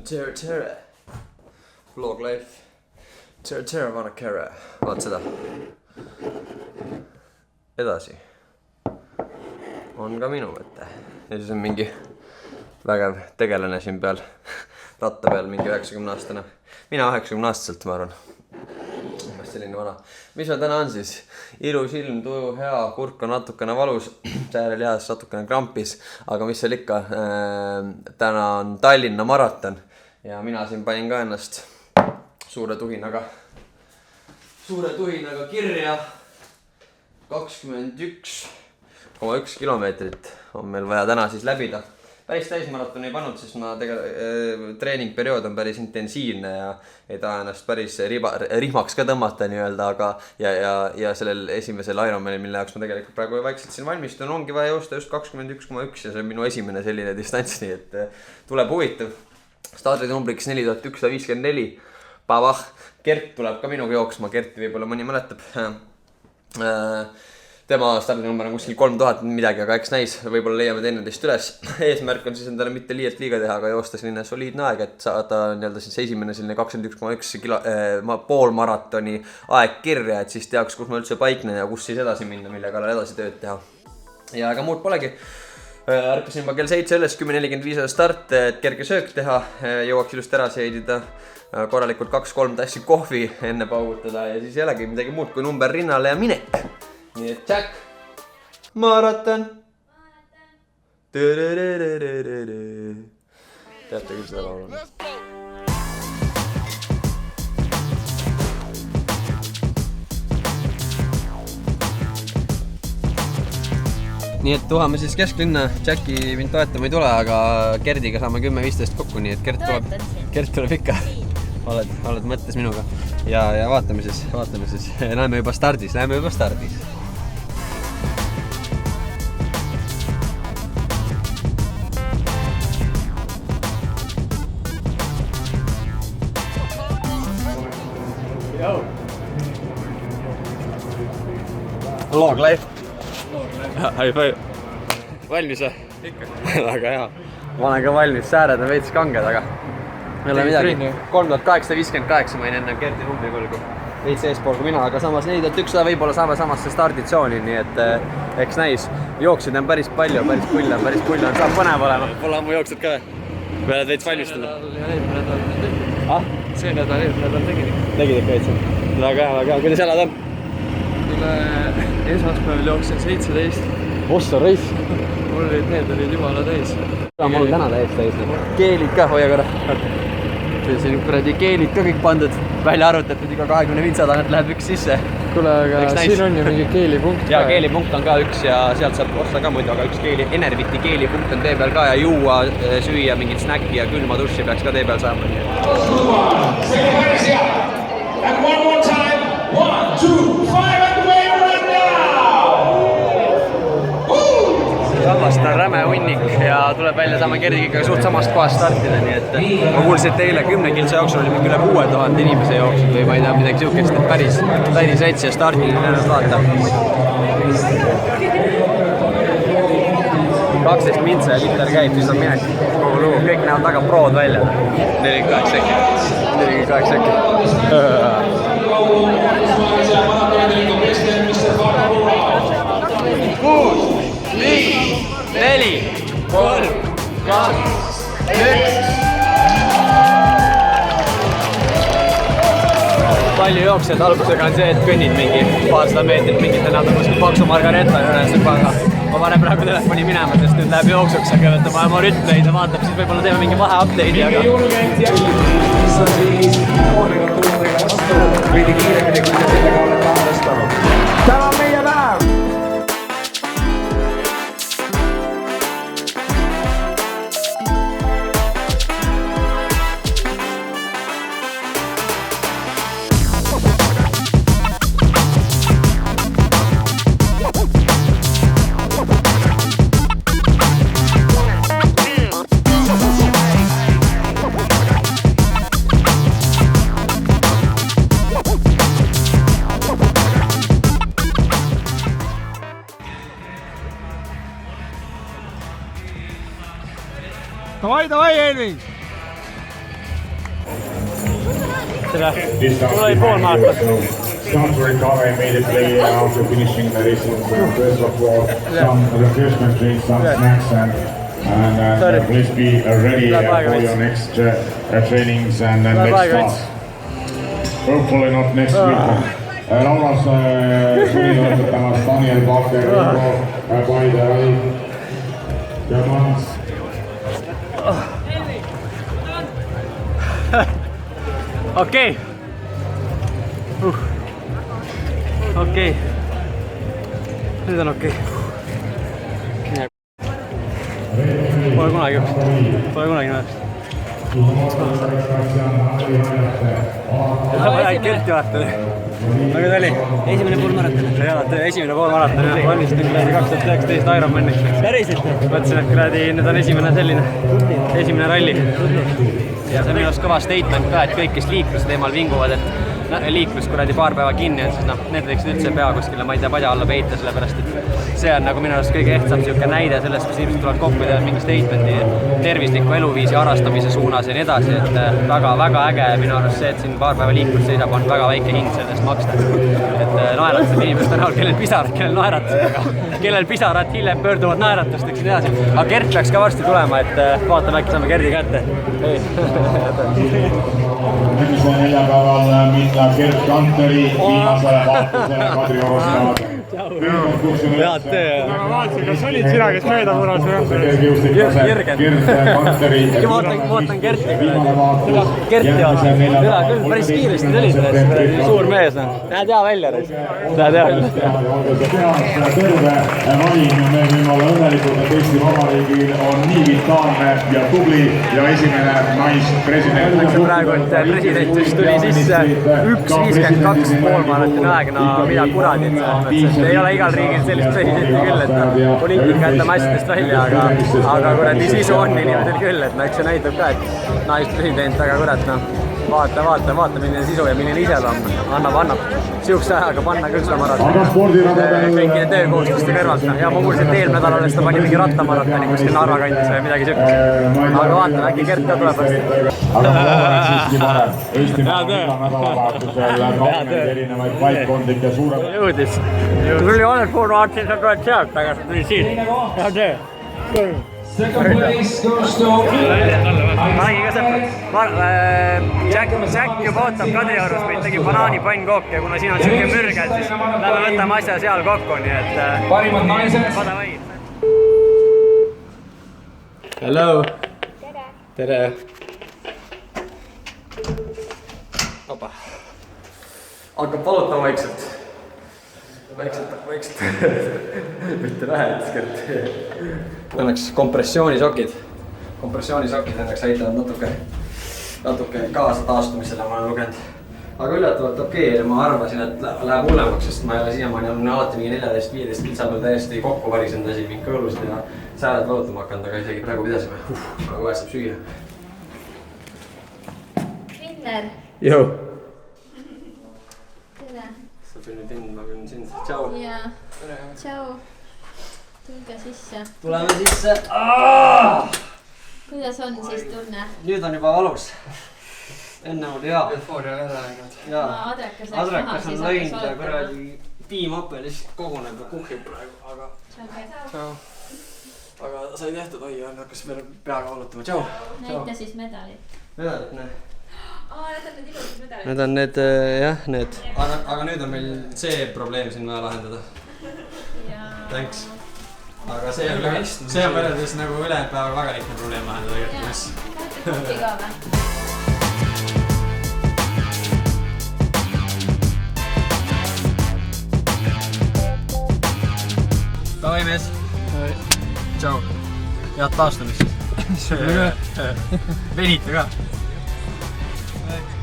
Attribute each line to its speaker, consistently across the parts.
Speaker 1: Tere. Vlog life. Tere vanna kere. Vaat seda. Edasi. On ka minu mõte. Ja siis on mingi vägev tegelane siin peal. Ratta peal mingi 90-aastane. Mina 90-aastaselt, ma arvan. Selline vana. Mis me täna on siis? Ilus ilm, tuju hea, kurk on natukene valus, säärel jääs natukene krampis, aga mis seal ikka, täna on Tallinna maraton ja mina siin panin ka ennast suure tuhinaga kirja. 21,1 kilomeetrit on meil vaja täna siis läbida. Päris täismaratoni ei pannud, sest ma treeningperiood on päris intensiivne ja ei taha ennast päris rihmaks ka tõmmata nii-öelda, aga ja sellel esimesel Ironmanil, mille jaoks ma tegelikult praegu vaikselt siin valmistun, ongi vaja joosta just 21,1 ja see on minu esimene selline distants, nii et tuleb huvitav. Stardinumbriks 4154. Pavah, Gert tuleb ka minuga jooksma, Gerti võib-olla mõni mäletab. Tema stardinumber on kuskil 3000 midagi, aga eks näis, võib-olla leiame teineteist üles. Eesmärk on siis endale mitte liiga teha, aga joosta selline soliidne aeg, et saada nii-öelda siis esimene selline 21,1 poolmaratoni aeg kirja, et siis teaks, kus ma üldse paiknen ja kus siis edasi minna, mille kallal edasi tööd teha. Ja ega muud polegi. Ärkasin juba kell 7 üles, 10.45 start, et kerge söök teha, jõuaks ilusti ära seedida, korralikult 2-3 tassi kohvi enne paugutada ja siis jällegi midagi muud kui number rinnale ja minek. Nii et Jack, maraton. Teate küll seda laulu. Nii et tuhame siis kesklinna. Jacki mind toetama ei tule, aga Gerdiga saame 10-15 kokku, nii et Gert tuleb ikka. Oled mõttes minuga. Ja vaatame siis. Läheme juba stardis. Log life. High five. Valmis või? Ikka. Väga hea. Ma olen ka valmis, sääred on veits kanged, aga ei ole midagi. 3858 ma enne Gerti numbri võlgu. Veits eespool kui mina, aga samas 4100 võib-olla saame samasse starditsooni, nii et eks näis. Jooksid on päris palju, päris pull on, saab põnev olema. Pole ammu jooksed ka või? Pealed veits valmistada. See nädal tegid ikka veits. Väga hea. Kuidas jalad on?
Speaker 2: Esmaspäeval jooksin 17.
Speaker 1: Ossa reis.
Speaker 2: Mul need olid jumala täis.
Speaker 1: Mul on täna täis. Keelid ka, hoia korra. Siin kuradi keelid ka kõik pandud. Välja arvutatud iga 25 tagant läheb üks sisse.
Speaker 2: Kuule, aga siin on ju mingi keelipunkt ka.
Speaker 1: Ja keelipunkt on ka üks ja sealt saab osta ka muidu, aga üks Enerviti keelipunkt on tee peal ka ja juua, süüa mingit snäkki ja külma dussi peaks ka tee peal saama. And one more time. 1, 2, 5 and away right now! Sammast on räme hunnik ja tuleb välja saama Gerdiga suht samast kohast startida, nii et ma kuulsin, et teile 10 kiltsa jooksul oli mingi üle 6000 inimese jooksud või ma ei tea midagi siukest, et päris rets ja startid ennast vaata. 12 mintsa ja liter käib, siis on minek kogu lugu, kõik näevad taga prood välja. 48 sekki. 6, 5, 4, 3, 2, 1. Palju jooksjad algusega on see, et kõnnid mingi paarsada meetrit mingite natuke paksu margareta juures juba, aga ma panen praegu telefoni minema, sest nüüd läheb jooksuks, aga võtame oma rütmeid ja vaatab, siis võib-olla teeme mingi vahe-update'i, aga veidi kiiremini, kui te sellega olete arvestanud. Täna on meie päev!
Speaker 2: Davai, Elving! võitlusele. Mul oli pool maraton.
Speaker 3: Start to recover immediately after finishing the race. First of all, some refreshment drinks, some snacks, and please be ready for your next trainings and next start. Hopefully not next weekend. Laulas suri lõpetamas Daniel Baker, Paide Rally.
Speaker 2: Okei. Okei. Nüüd on okei. Pole kunagi näed. Kerti vaata. Aga ta oli esimene pool maraton. Esimene pool maraton. Valmistin 2019 Ironmaniks. Päriselt? Mõtlesin, et kuradi, nüüd on esimene ralli. Ja see on minu arust kõva statement ka, et kõik, kes liikluse teemal vinguvad, et liiklus kuradi paar päeva kinni on, siis need võiksid üldse pea kuskile, ma ei tea, padja alla peita, sellepärast et see on nagu minu arust kõige ehtsam siuke näide sellest, kus inimesed tulevad kokku ja teevad mingi statementi tervisliku eluviisi harrastamise suunas ja nii edasi, et väga äge minu arust see, et siin paar päeva liiklus seisab, on väga väike hind sellest maksta. Et naeratused inimeste näol, kellel pisarad, kellel naeratused, aga kellel pisarad hiljem pöörduvad naeratusteks ja nii edasi. Aga Gert peaks ka varsti tulema, et vaatame äkki saame Gerdi kätte.
Speaker 3: Nüüd on neljapäeval minna Gert Kanteri viimasele vaatusele Kadriorust.
Speaker 2: Head töö.
Speaker 4: Ma vaatasin, kas olid sina, kes mööda muras või?
Speaker 2: Jürgen. Vaatan Gerti. Gerti vaatan. Üle küll, päris kiiresti tuli. Suur mees. Näed hea välja. Näed hea välja.
Speaker 3: Terve valim ja me võime olla õnnelikud, et Eesti Vabariigil on nii vitaalne ja tubli ja esimene naispresident.
Speaker 2: Praegu, et president just tuli sisse 1.52 poolmaratoni aegna, mida kuradid. Ei ole igal riigil sellist presidenti küll, et poliitika jätta massidest välja, aga kuradi sisu on inimesel küll, et eks see näitab ka, et naispresident, aga kurat, vaata, milline sisu ja milline iseloom annab siukse ajaga panna küll seda maratoni kõikide töökohustuste kõrvalt. Ja ma kuulsin, et eelmine nädal ta pani mingi rattamaratoni kuskil Narva kandis või midagi siukest. Aga vaatame, äkki Gert ka tuleb varsti.
Speaker 3: Aga ma olen siiski parem. Eestimaal iga nädalavahetusel kauneid erinevaid paikkondlikke suured.
Speaker 2: Jõudis. Tuli olnud pool vaatasin, sa tuled sealt, aga sa tuli siit. Hea töö.
Speaker 5: Second place goes to
Speaker 2: Jack juba ootab Kadriorus, meid tegi banaanipannkook ja kuna siin on siuke mürgel, siis lähme võtame asja seal kokku, nii et
Speaker 5: parimad naised.
Speaker 2: Hello. Tere. Opa.
Speaker 1: Hakkab palutama vaikselt. Mitte vähe, et Gert. Õnneks kompressioonisokid õnneks aitavad natuke kaasa taastumisele, ma olen lugenud. Aga üllatavalt okei, ma arvasin, et läheb hullemaks, sest ma ei ole siiamaani olnud alati mingi 14-15 kilsa peal täiesti kokku varisenud asi, mingi kõõlusid ja sääled valutama hakanud, aga isegi praegu pidasime. Aga kohe saab süüa.
Speaker 6: Vinner.
Speaker 1: Jõu.
Speaker 6: Tere.
Speaker 1: Sa püünud sind, ma püünud sind. Tšau.
Speaker 6: Jaa. Tšau. Tulge sisse.
Speaker 1: Tuleme sisse.
Speaker 6: Kuidas on siis tunne?
Speaker 1: Nüüd on juba valus. Enne oli hea.
Speaker 2: Eufooria on ära läinud.
Speaker 1: Adrekas on lõinud ja kuradi tiimapel lihtsalt koguneb ja kuhjub praegu, aga sai tehtud, oi, hakkas veel peaga valutama. Tšau.
Speaker 6: Näita siis medalit.
Speaker 1: Medalit, näe.
Speaker 6: Need on need ilusad medalid.
Speaker 1: Need on need, jah, need. Aga nüüd on meil see probleem siin vaja lahendada. Thanks. Aga see on võrreldes nagu ülejäänud päeva väga lihtne probleem lahendada tegelikult.
Speaker 6: Tahate kohti ka või?
Speaker 1: Davai mees. Tšau. Head taastumist. Venita ka.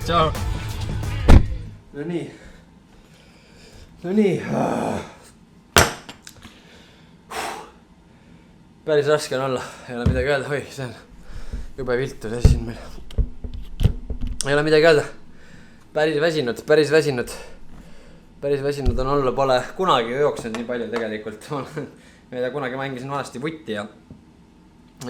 Speaker 1: Tšau. No nii. Päris raske on olla, ei ole midagi öelda, oi, see on jube viltu see siin meil. Ei ole midagi öelda. Päris väsinud on olla, pole kunagi jooksnud nii palju tegelikult. Ma ei tea, kunagi mängisin vanasti vutti ja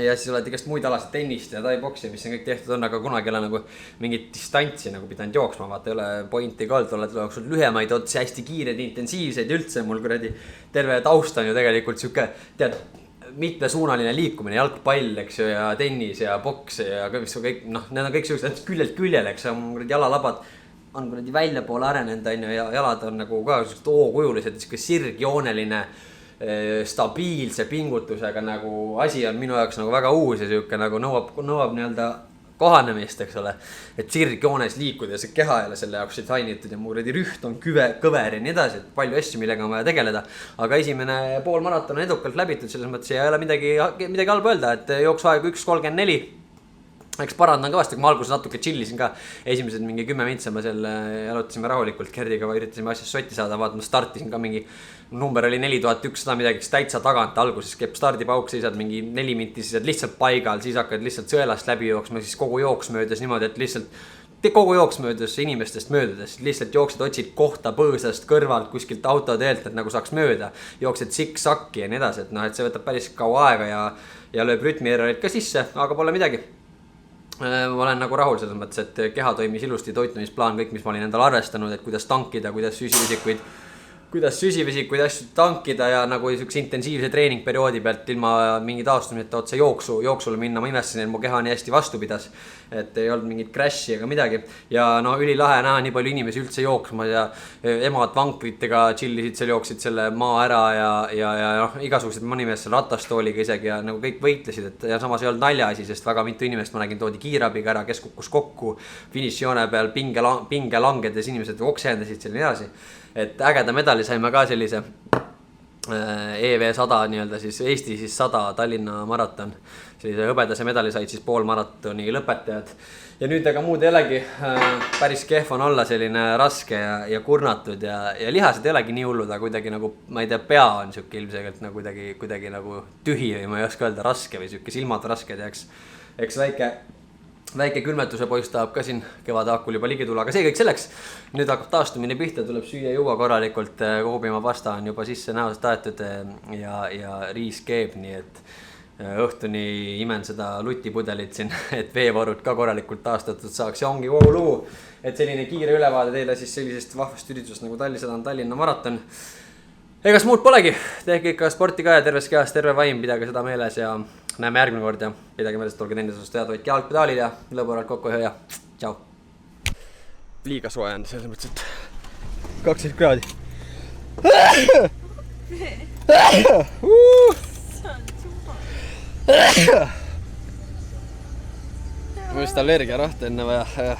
Speaker 1: ja siis oled igast muid alasid tennist ja taiboksi, mis on kõik tehtud on, aga kunagi ei ole nagu mingit distantsi nagu pidanud jooksma, vaata ei ole pointi ka olnud, oled jooksnud lühemaid otsi, hästi kiired, intensiivseid üldse, mul kuradi terve taust on ju tegelikult sihuke, tead, mitmesuunaline liikumine, jalgpall, eks ju, ja tennis ja boks ja kõik, noh, need on kõik siuksed küljelt küljel, eks ju, kuradi jalalabad on kuradi väljapoole arenenud, on ju, ja jalad on nagu ka siuksed O-kujulised, siuke sirgjooneline stabiilse pingutusega nagu asi on minu jaoks nagu väga uus ja siuke nagu nõuab nii-öelda kohanemist, eks ole. Et sirgjoones liikuda ja see keha jälle selle jaoks disainitud ja mu rüht on kõver ja nii edasi, et palju asju, millega on vaja tegeleda. Aga esimene poolmaraton on edukalt läbitud, selles mõttes ei ole midagi halba öelda, et jooksuaeg 1.34. Eks parandan kõvasti, kui ma alguses natuke chillisin ka. Esimesed mingi 10 mintse ma seal jalutasime rahulikult Gerdiga, üritasime asjast sotti saada, vaatama startisin ka mingi number oli 4100 midagi, täitsa tagant alguses keeb stardipauk, seisad mingi 4 minti, seisad lihtsalt paigal, siis hakkad lihtsalt sõelast läbi jooksma, siis kogu jooks möödas niimoodi, et lihtsalt kogu jooks möödas inimestest möödudes, lihtsalt jooksed, otsid kohta põõsast kõrvalt kuskilt autoteelt, et nagu saaks mööda, jooksed siksakki ja nii edasi, et noh, et see võtab päris kaua aega ja lööb rütmieerroid ka sisse, aga pole midagi. Ma olen nagu rahul selles mõttes, et keha toimis ilusti, toitumisplaan, kõik, mis ma olin endale arvestanud, et kuidas tankida, kuidas süsivesikuid asju tankida ja nagu üks intensiivse treeningperioodi pealt ilma mingi taastumiseta otse jooksule minna. Ma imestasin, et mu keha nii hästi vastu pidas, et ei olnud mingit crash'i ega midagi. Ja no ülilahe näha nii palju inimesi üldse jooksma ja emad vankritega chillisid seal, jooksid selle maa ära ja noh, igasugused mõni mees seal ratastooliga isegi ja nagu kõik võitlesid, et ja samas ei olnud naljaasi, sest väga mitu inimest ma nägin toodi kiirabiga ära, kes kukkus kokku finišijoone peal pinge langedes, inimesed oksendasid seal nii edasi. Et ägeda medali saime ka sellise EV100 nii-öelda siis Eesti siis 100 Tallinna maraton. Sellise hõbedase medali said siis poolmaratoni lõpetajad. Ja nüüd aga muud jällegi päris kehv on olla selline raske ja kurnatud ja lihased ei olegi nii hullud, aga kuidagi nagu, ma ei tea, pea on siuke ilmselgelt nagu kuidagi nagu tühi või ma ei oska öelda raske või siuke silmad rasked ja eks väike külmetuse poiss tahab ka siin kevade hakul juba ligi tulla, aga see kõik selleks. Nüüd hakkab taastumine pihta, tuleb süüa juua korralikult, kogupiima pasta on juba sisse näos taetud ja riis keeb, nii et õhtuni imen seda lutipudelit siin, et veevarud ka korralikult taastatud saaks ja ongi lugu, et selline kiire ülevaade teile siis sellisest vahvast üritusest nagu Tallinna maraton. Egas muud polegi, tehke ikka sporti ka ja terves kehas terve vaim, pidage seda meeles ja näeme järgmine kord ja pidage meeles, et olge tendisest teada, võitke jalgpedaalid ja lõboralt kokku ja tšau. Liiga soe on selles mõttes, et 12 kraadi. Ma vist allergia rahta enne vaja.